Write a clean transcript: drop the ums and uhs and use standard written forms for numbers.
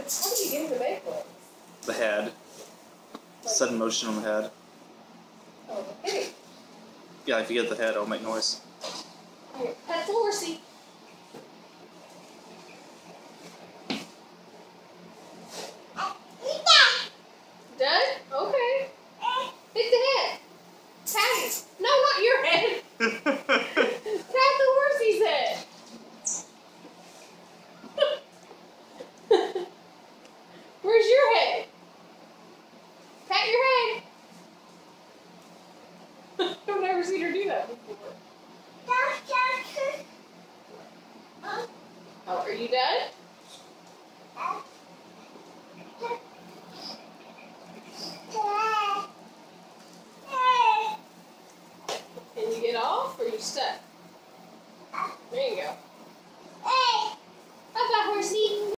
What did you get in the bake with? The head. Sudden motion on the head. Oh, hey. Yeah, if you get the head, it'll make noise. Here, pet the horsey. Done? Okay. Hit the head. Pat it. No, not your head. Pat the horsey's head. Where's your head? Pat your head. I've never seen her do that before. Oh, are you done?